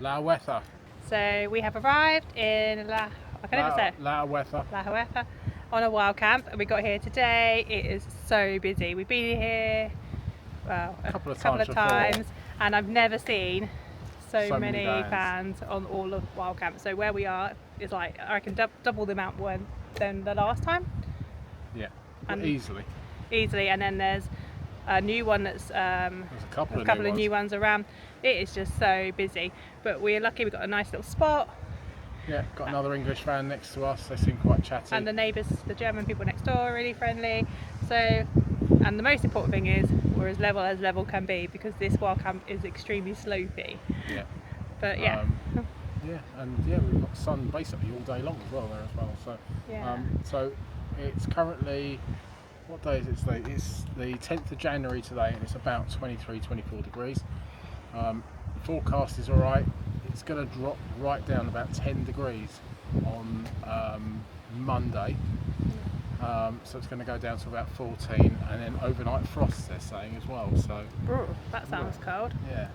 La Huerta. So we have arrived in La Huerta on a wild camp, and we got here today. It is so busy. We've been here a couple of times and I've never seen so many fans on all of wild camp. So where we are is like, I reckon double the amount than the last time. Yeah, and easily. And then there's a new one that's there's a couple of new ones around. It is just so busy, but we're lucky. We've got a nice little spot. Yeah, got another English fan next to us. They seem quite chatty. And the neighbours, the German people next door, are really friendly. So, and the most important thing is we're as level can be, because this wild camp is extremely slopey. Yeah. But yeah. We've got sun basically all day long as well there as well. So yeah. So it's currently, what day is it today? It's the 10th of January today, and it's about 23-24 degrees. Forecast is alright. It's going to drop right down about 10 degrees on Monday. So it's going to go down to about 14, and then overnight frost they're saying as well. So that sounds cold. Yeah.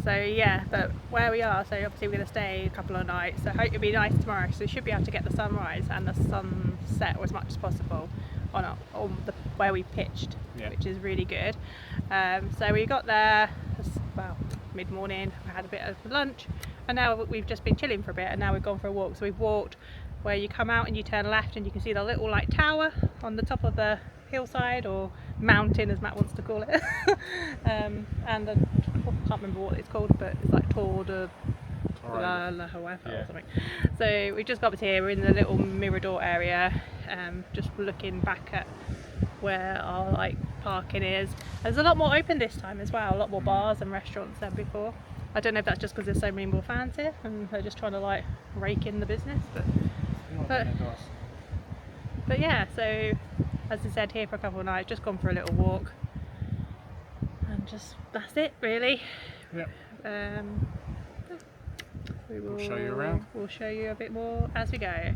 So yeah, but where we are, so obviously we're going to stay a couple of nights, so I hope it'll be nice tomorrow, so we should be able to get the sunrise and the sunset as much as possible on where we pitched, which is really good. So we got there mid-morning, we had a bit of lunch, and now we've just been chilling for a bit, and now we've gone for a walk. So we've walked where you come out and you turn left and you can see the little like tower on the top of the hillside, or mountain as Matt wants to call it. And I can't remember what it's called, but it's like Tour de La Huerta or something. So we just got up here, we're in the little mirador area, just looking back at where our like parking is. There's a lot more open this time as well, a lot more bars and restaurants than before. I don't know if that's just because there's so many more fans here and they're just trying to like rake in the business, but yeah, so as I said, here for a couple of nights, just gone for a little walk, and just that's it really. We'll show you around. We'll show you a bit more as we go.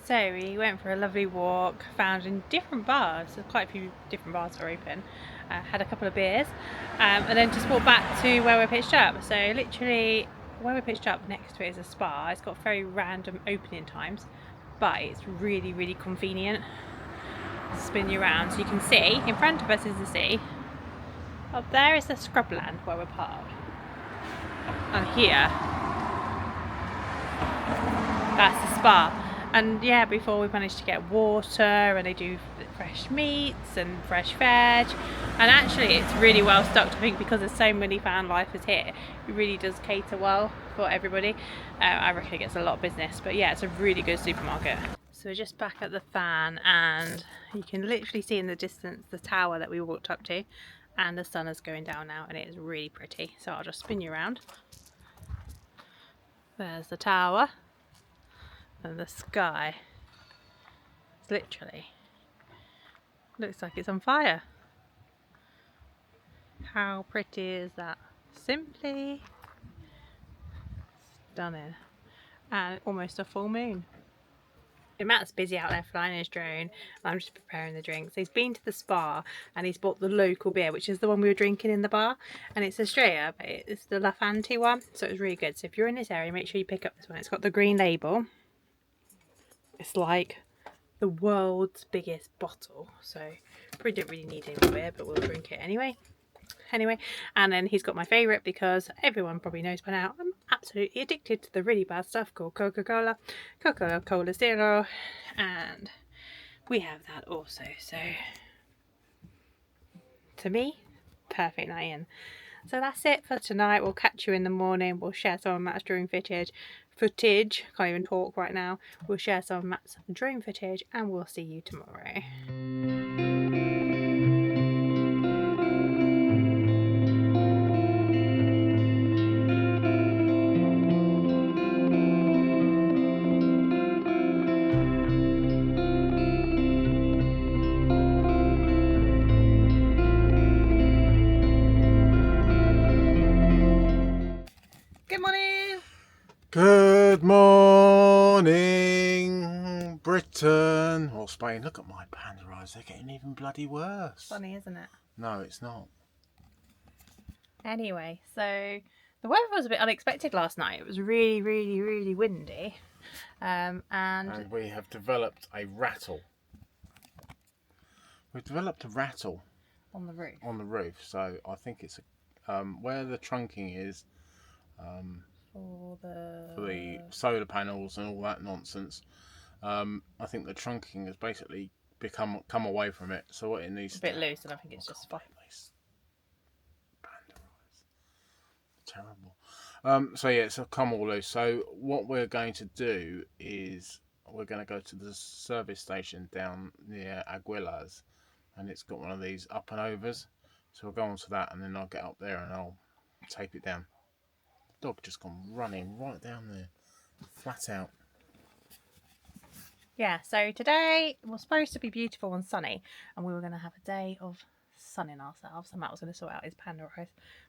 So we went for a lovely walk, found in different bars, so quite a few different bars are open, had a couple of beers, and then just walked back to where we're pitched up. So literally where we're pitched up next to it is a spa. It's got very random opening times, but it's really, really convenient to spin you around. So you can see, in front of us is the sea, up there is the scrubland where we're parked, and here, that's the spa. And yeah, before we managed to get water, and they do fresh meats and fresh veg, and actually it's really well stocked, I think, because there's so many van lifers here. It really does cater well for everybody. I reckon it gets a lot of business, but yeah, it's a really good supermarket. So we're just back at the fan, and you can literally see in the distance the tower that we walked up to, and the sun is going down now, and it is really pretty. So I'll just spin you around. There's the tower. And the sky, it's literally, looks like it's on fire. How pretty is that? Simply stunning. And almost a full moon. Matt's busy out there flying his drone. I'm just preparing the drinks. He's been to the spa and he's bought the local beer, which is the one we were drinking in the bar, and it's Azohia, but it's the La Fanti one, so it's really good. So if you're in this area, make sure you pick up this one. It's got the green label. It's like the world's biggest bottle, so we don't really need any beer, but we'll drink it anyway. And then he's got my favourite, because everyone probably knows by now, I'm absolutely addicted to the really bad stuff called Coca-Cola Zero, and we have that also. So to me, perfect night in. So that's it for tonight. We'll catch you in the morning. We'll share some of Matt's drone footage. Can't even talk right now. We'll share some of Matt's drone footage, and we'll see you tomorrow. Good morning, Britain or Spain. Look at my panda eyes, they're getting even bloody worse. Funny, isn't it? No, it's not. Anyway, so the weather was a bit unexpected last night. It was really, really, really windy. And we have developed a rattle. We've developed a rattle on the roof. On the roof, so I think it's where the trunking is for the solar panels and all that nonsense. I think the trunking has basically come away from it. So what it needs a bit loose, and I think it's just fine. Terrible. So yeah, it's come all loose. So what we're going to do is we're going to go to the service station down near Aguilar's, and it's got one of these up and overs. So we'll go on to that, and then I'll get up there and I'll tape it down. The dog just gone running right down there, flat out. Yeah, so today was supposed to be beautiful and sunny, and we were going to have a day of sunning ourselves, and Matt was going to sort out his panda eyes.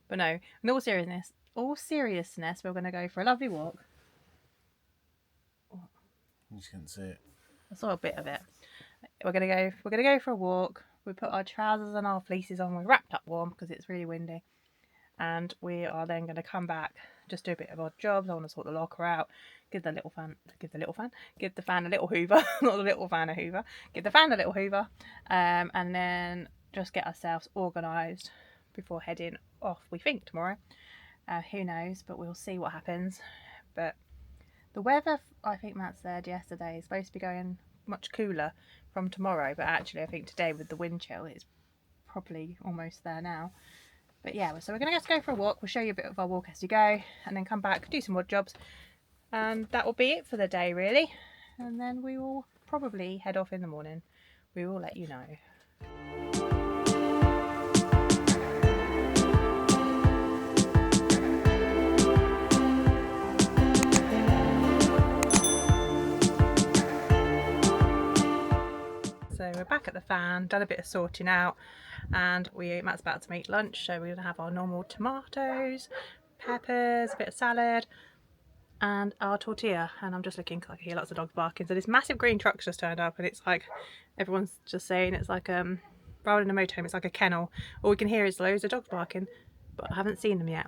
But no, in all seriousness, we're going to go for a lovely walk. You just can't see it. I saw a bit of it. We're gonna go for a walk. We put our trousers and our fleeces on. We're wrapped up warm because it's really windy, and we are then going to come back, just do a bit of odd jobs. I want to sort the locker out, give the fan a little hoover, not the little fan a hoover. Give the fan a little hoover, and then just get ourselves organised before heading off. We think tomorrow. Who knows? But we'll see what happens. But the weather, I think Matt said yesterday, is supposed to be going much cooler from tomorrow, but actually I think today with the wind chill it's probably almost there now. But yeah, so we're going to go for a walk. We'll show you a bit of our walk as we go, and then come back, do some odd jobs, and that will be it for the day really. And then we will probably head off in the morning. We will let you know. So we're back at the fan, done a bit of sorting out, and Matt's about to make lunch. So we're going to have our normal tomatoes, peppers, a bit of salad, and our tortilla. And I'm just looking, because I can hear lots of dogs barking. So this massive green truck's just turned up, and it's like, everyone's just saying it's like rather than a motorhome, it's like a kennel. All we can hear is loads of dogs barking, but I haven't seen them yet.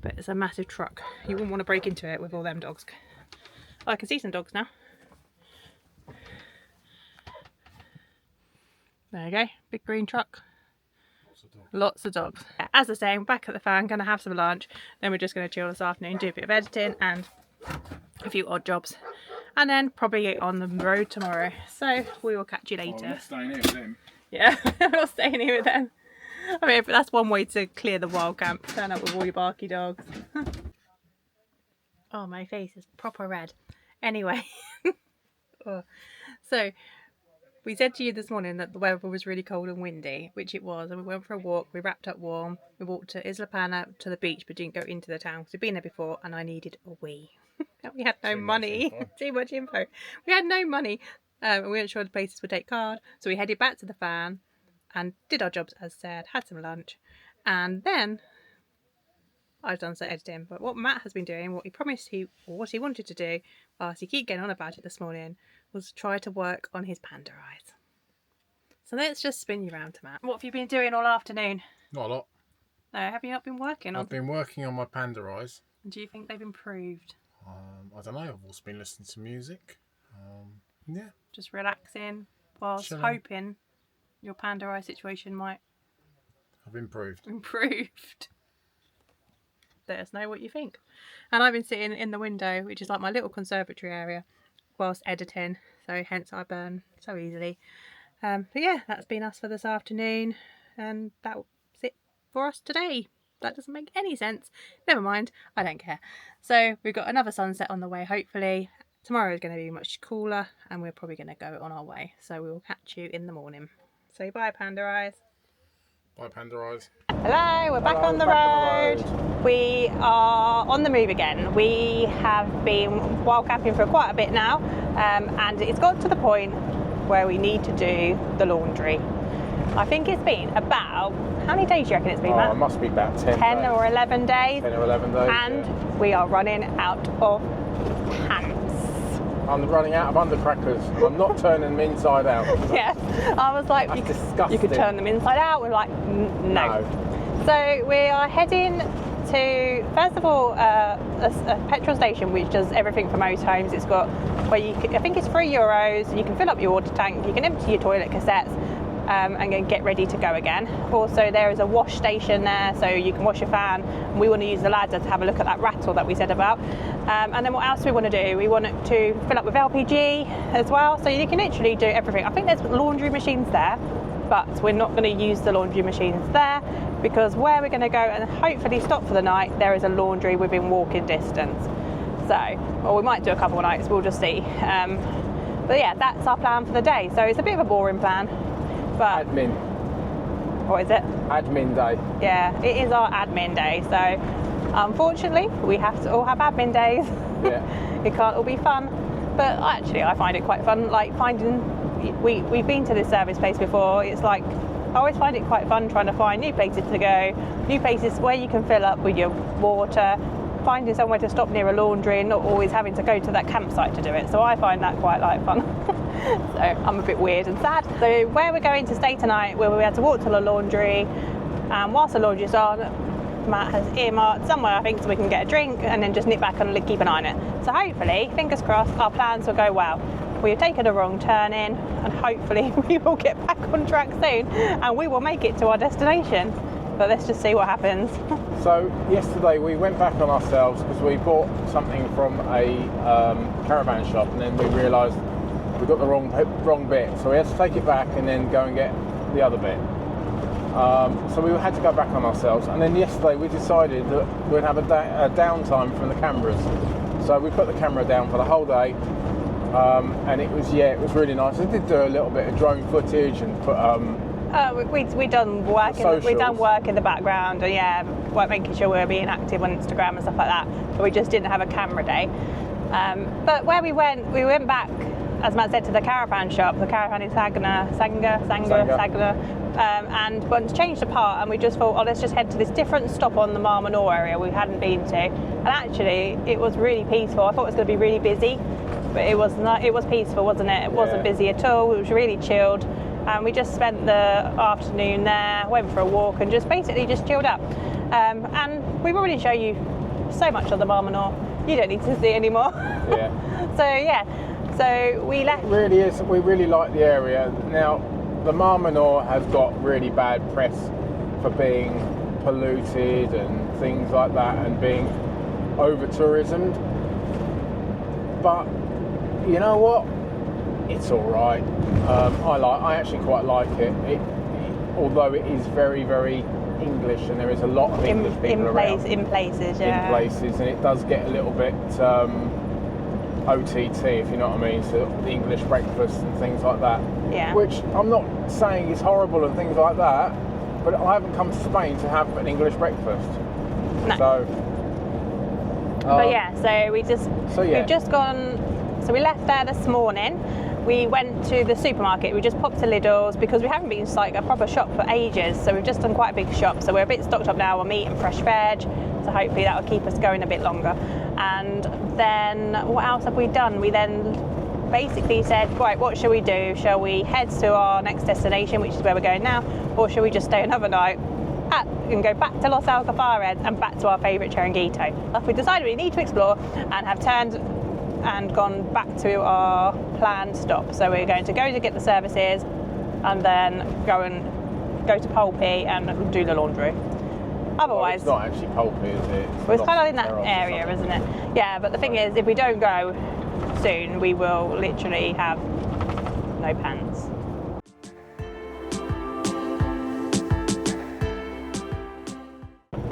But it's a massive truck. You wouldn't want to break into it with all them dogs. Oh, I can see some dogs now. There you go, big green truck. Lots of dogs. As I say, I'm back at the fan, going to have some lunch, then we're just going to chill this afternoon, do a bit of editing and a few odd jobs, and then probably get on the road tomorrow. So we will catch you later. We're not staying here with them. Yeah, we're not staying here with them. I mean, that's one way to clear the wild camp, turn up with all your barky dogs. Oh, my face is proper red. Anyway, so we said to you this morning that the weather was really cold and windy, which it was, and we went for a walk. We wrapped up warm. We walked to Isla Pana to the beach, but didn't go into the town because we'd been there before, and I needed a wee. We had no money. Too much info. We had no money, and we weren't sure the places would take card, so we headed back to the fan and did our jobs as said, had some lunch, and then I've done some editing. But what Matt has been doing, what he promised what he wanted to do, whilst he keep getting on about it this morning, was try to work on his panda eyes. So let's just spin you round to Matt. What have you been doing all afternoon? Not a lot. No, have you not been working on? I've been working on my panda eyes. Do you think they've improved? I don't know. I've also been listening to music. Yeah. Just relaxing whilst Chilling. hoping your panda eye situation might have improved. Let us know what you think. And I've been sitting in the window, which is like my little conservatory area, whilst editing, so hence I burn so easily. But yeah, that's been us for this afternoon, and that's it for us today. That doesn't make any sense. Never mind, I don't care. So we've got another sunset on the way, hopefully. Tomorrow is going to be much cooler, and we're probably going to go on our way. So we will catch you in the morning. Say bye, panda eyes. Bye, panda eyes. Hello, we're back on the road. We are on the move again. We have been wild camping for quite a bit now, and it's got to the point where we need to do the laundry. I think it's been about, how many days do you reckon it's been, Matt? It must be about 10 10 days. or 11 days. 10 or 11 days, And we are running out of pants. I'm running out of undercrackers. I'm not turning them inside out. Yeah, I was like, That's you disgusting. could turn them inside out. We're like, no. So we are heading to, first of all, a petrol station which does everything for motorhomes. It's got where you can, I think it's €3. You can fill up your water tank, you can empty your toilet cassettes, and then get ready to go again. Also, there is a wash station there, so you can wash your fan. We want to use the ladder to have a look at that rattle that we said about. And then what else do we want to do? We want to fill up with LPG as well, so you can literally do everything. I think there's laundry machines there, but we're not going to use the laundry machines there because where we're going to go and hopefully stop for the night, there is a laundry within walking distance. So, or we might do a couple of nights, we'll just see. But yeah, that's our plan for the day. So it's a bit of a boring plan. But Admin. what is it? Admin day. Yeah, it is our admin day. So unfortunately, we have to all have admin days. Yeah. It can't all be fun. But actually, I find it quite fun. Like finding, we've been to this service place before. It's like, I always find it quite fun trying to find new places to go, new places where you can fill up with your water, finding somewhere to stop near a laundry and not always having to go to that campsite to do it. So I find that quite like fun. So I'm a bit weird and sad. So where we're going to stay tonight, where we had to walk to the laundry, and whilst the laundry's on, Matt has earmarked somewhere, I think, so we can get a drink and then just nip back and keep an eye on it. So hopefully, fingers crossed, our plans will go well. We've taken a wrong turn in, and hopefully we will get back on track soon and we will make it to our destination. But let's just see what happens. So yesterday we went back on ourselves because we bought something from a caravan shop, and then we realised we got the wrong bit, so we had to take it back and then go and get the other bit. So we had to go back on ourselves, and then yesterday we decided that we'd have a downtime from the cameras. So we put the camera down for the whole day, and it was really nice. We did do a little bit of drone footage and put we done work in the background, and we're making sure we're being active on Instagram and stuff like that. But we just didn't have a camera day. But where we went back, as Matt said, to the caravan shop. The caravan in Sanger, and once changed apart, and we just thought, let's just head to this different stop on the Marmanor area we hadn't been to. And actually, it was really peaceful. I thought it was going to be really busy, but it was not. It was peaceful, wasn't it? It wasn't busy at all. It was really chilled. And we just spent the afternoon there, went for a walk, and just basically just chilled out. And we've already shown you so much of the Marmanor. You don't need to see anymore. Yeah. So we left. It really is. We really like the area. Now, the Marmanor has got really bad press for being polluted and things like that, and being over-tourismed. But you know what? It's all right. I actually quite like it. Although it is very, very English, and there is a lot of English people around. In places, and it does get a little bit OTT, if you know what I mean. So the English breakfast and things like that. Yeah. Which I'm not saying is horrible and things like that, but I haven't come to Spain to have an English breakfast. No. So. But yeah, so we've just gone. So we left there this morning. We went to the supermarket. We just popped to Lidl's because we haven't been to like a proper shop for ages. So we've just done quite a big shop. So we're a bit stocked up now on meat and fresh veg. So hopefully that will keep us going a bit longer. And then what else have we done? We then basically said, right, what shall we do? Shall we head to our next destination, which is where we're going now, or shall we just stay another night and go back to Los Alcafares and back to our favourite Chiringuito? We decided we need to explore and have turned and gone back to our planned stop. So we're going to go to get the services and then go to Pulpy and do the laundry. Otherwise, it's not actually Pulpy, is it? Well, it's kind of in that area, isn't it? Yeah, but the thing is, if we don't go soon, we will literally have no pants.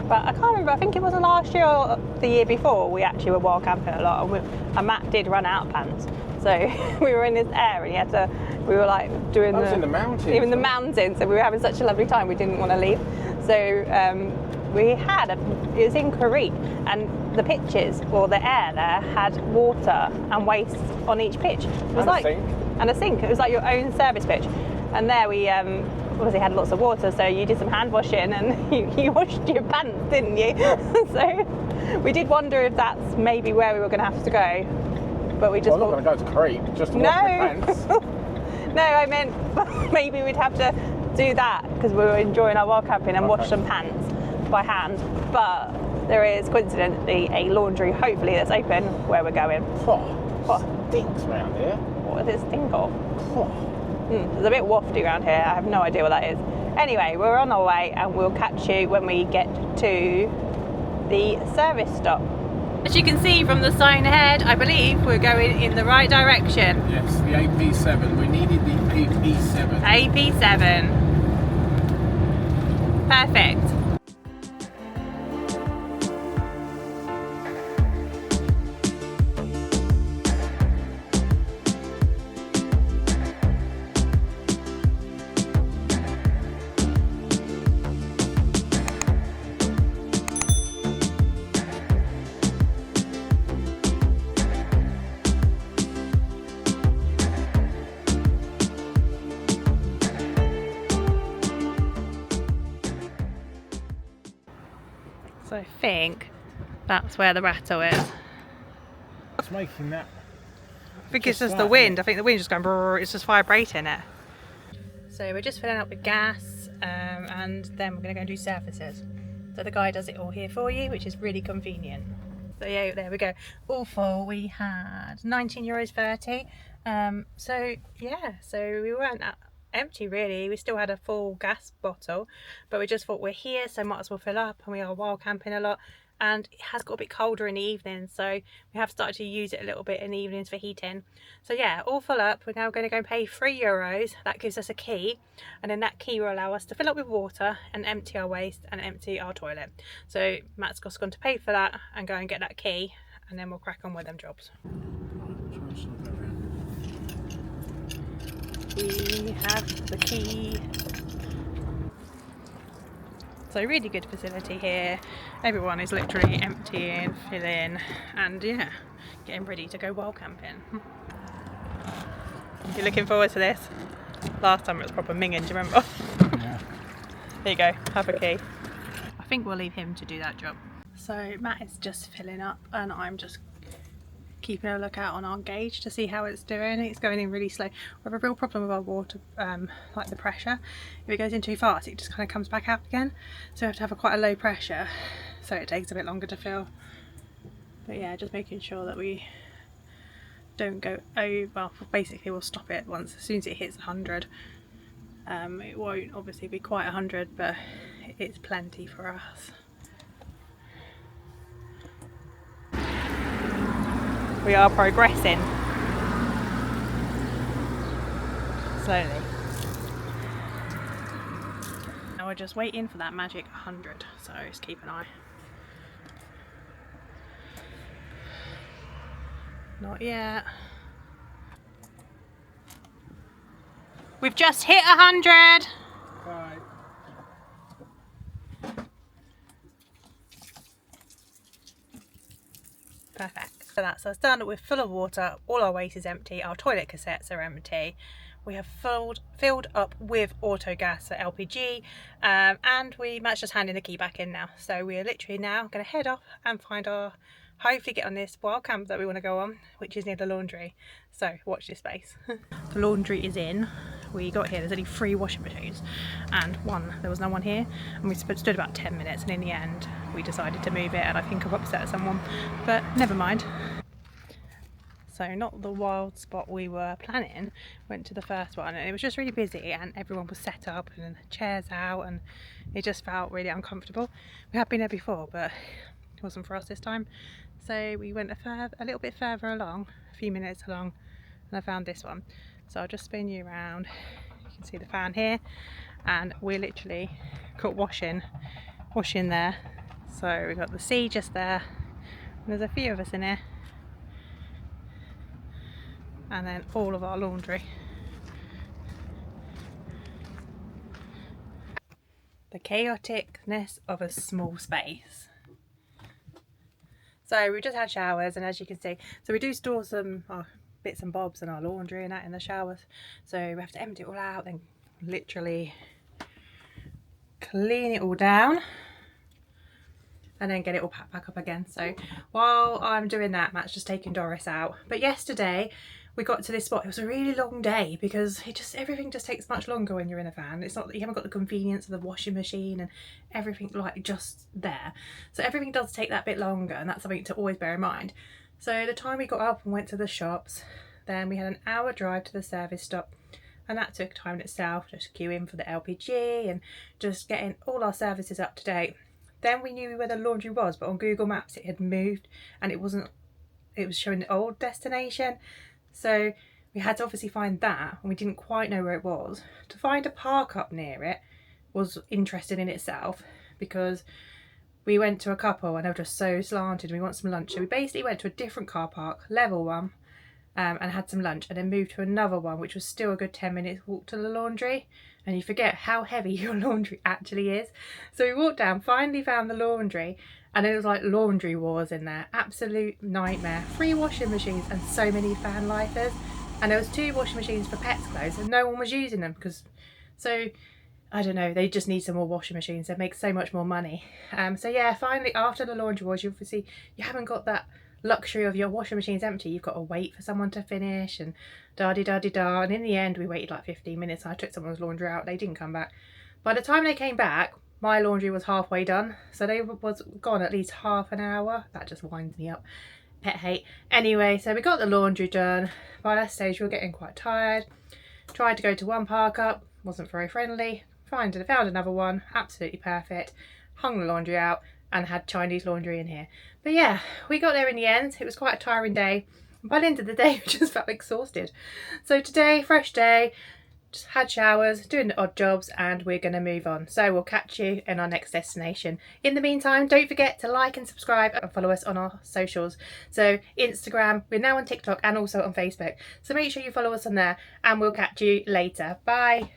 But I can't remember, I think it was last year or the year before, we actually were wild camping a lot, and Matt did run out of pants. So we were in this area, and we were like doing in the mountains. In the mountains, so we were having such a lovely time, we didn't want to leave. So it was in Crete, and the pitches, or the air there, had water and waste on each pitch. It was and a sink. And a sink. It was like your own service pitch. And there we obviously had lots of water, so you did some hand washing and you washed your pants, didn't you? So we did wonder if that's maybe where we were going to have to go, but we just I'm not going to go to Crete just to wash my pants. No, I meant maybe we'd have to do that because we were enjoying our wild camping and wash some pants by hand. But there is coincidentally a laundry, hopefully, that's open where we're going. What? Stinks around here. What does it stink of? It's a bit wafty around here. I have no idea what that is. Anyway, we're on our way and we'll catch you when we get to the service stop. As you can see from the sign ahead, I believe we're going in the right direction. Yes, the AP7. We needed the AP7. AP7. Perfect. So I think that's where the rattle is. What's making that? I think it's just the wind. I think the wind's just going brrr, it's just vibrating it. So we're just filling up with gas and then we're going to go and do services. So the guy does it all here for you, which is really convenient. So yeah, there we go. All full. We had €19.30. So yeah, so we weren't empty really. We still had a full gas bottle, but we just thought we're here, so might as well fill up, and we are wild camping a lot. And it has got a bit colder in the evening, so we have started to use it a little bit in the evenings for heating. So yeah, all full up. We're now going to go and pay €3. That gives us a key, and then that key will allow us to fill up with water and empty our waste and empty our toilet. So Matt's just gone to pay for that and go and get that key, and then we'll crack on with them jobs. We have the key. So really good facility here. Everyone is literally emptying, filling, and yeah, getting ready to go wild camping. You're looking forward to this? Last time it was proper minging, do you remember? Yeah. There you go, have a key. I think we'll leave him to do that job. So Matt is just filling up and I'm just keeping a lookout on our gauge to see how it's doing. It's going in really slow. We have a real problem with our water, like the pressure. If it goes in too fast, it just kind of comes back out again. So we have to have quite a low pressure, so it takes a bit longer to fill. But yeah, just making sure that we don't go over. Well, basically we'll stop it once, as soon as it hits 100. It won't obviously be quite 100, but it's plenty for us. We are progressing slowly. Now we're just waiting for that magic 100, so just keep an eye. Not yet. We've just hit 100. Bye. Perfect. So that's us done. We're full of water, all our waste is empty, our toilet cassettes are empty. We have filled up with auto gas, so LPG, and Matt's just handing the key back in now. So we're literally now going to head off and find hopefully get on this wild camp that we want to go on, which is near the laundry. So watch this space. The laundry is in. We got here, there's only 3 washing machines and there was no one here, and we stood about 10 minutes, and in the end we decided to move it, and I think I've upset someone, but never mind. So not the wild spot we were planning, went to the first one, and it was just really busy and everyone was set up and chairs out, and it just felt really uncomfortable. We had been there before, but it wasn't for us this time. So we went a little bit further along, a few minutes along, and I found this one. So I'll just spin you around. You can see the fan here, and we literally got washing there. So we've got the sea just there, and there's a few of us in here, and then all of our laundry. The chaoticness of a small space. So we just had showers, and as you can see, so we do store some bits and bobs and our laundry and that in the showers, so we have to empty it all out, then literally clean it all down and then get it all packed back up again. So while I'm doing that, Matt's just taking Doris out. But yesterday we got to this spot. It was a really long day because everything just takes much longer when you're in a van. It's not that you haven't got the convenience of the washing machine and everything like just there. So everything does take that bit longer, and that's something to always bear in mind. So the time we got up and went to the shops, then we had an hour drive to the service stop, and that took time in itself, just queuing for the LPG and just getting all our services up to date. Then we knew where the laundry was, but on Google Maps it had moved and it was showing the old destination. So we had to obviously find that, and we didn't quite know where it was. To find a park up near it was interesting in itself, because we went to a couple and they were just so slanted. We want some lunch, so we basically went to a different car park, level one, and had some lunch, and then moved to another one, which was still a good 10 minutes walk to the laundry. And you forget how heavy your laundry actually is. So we walked down, finally found the laundry, and it was like laundry wars in there. Absolute nightmare. 3 washing machines and so many van lifers. And there was 2 washing machines for pets clothes, and no one was using them because, so I don't know, they just need some more washing machines. They make so much more money. So yeah, finally after the laundry wars, you haven't got that luxury of your washing machine's empty. You've got to wait for someone to finish and da-di-da-di-da. And in the end we waited like 15 minutes. I took someone's laundry out, they didn't come back. By the time they came back, my laundry was halfway done, so they was gone at least half an hour. That just winds me up. Pet hate. Anyway, so we got the laundry done. By that stage we were getting quite tired. Tried to go to one park up, wasn't very friendly. Found another one, absolutely perfect. Hung the laundry out and had Chinese laundry in here. But yeah, we got there in the end. It was quite a tiring day. By the end of the day, we just felt exhausted. So today, fresh day, just had showers, doing the odd jobs, and we're going to move on. So we'll catch you in our next destination. In the meantime, don't forget to like and subscribe and follow us on our socials. So Instagram, we're now on TikTok and also on Facebook. So make sure you follow us on there, and we'll catch you later. Bye.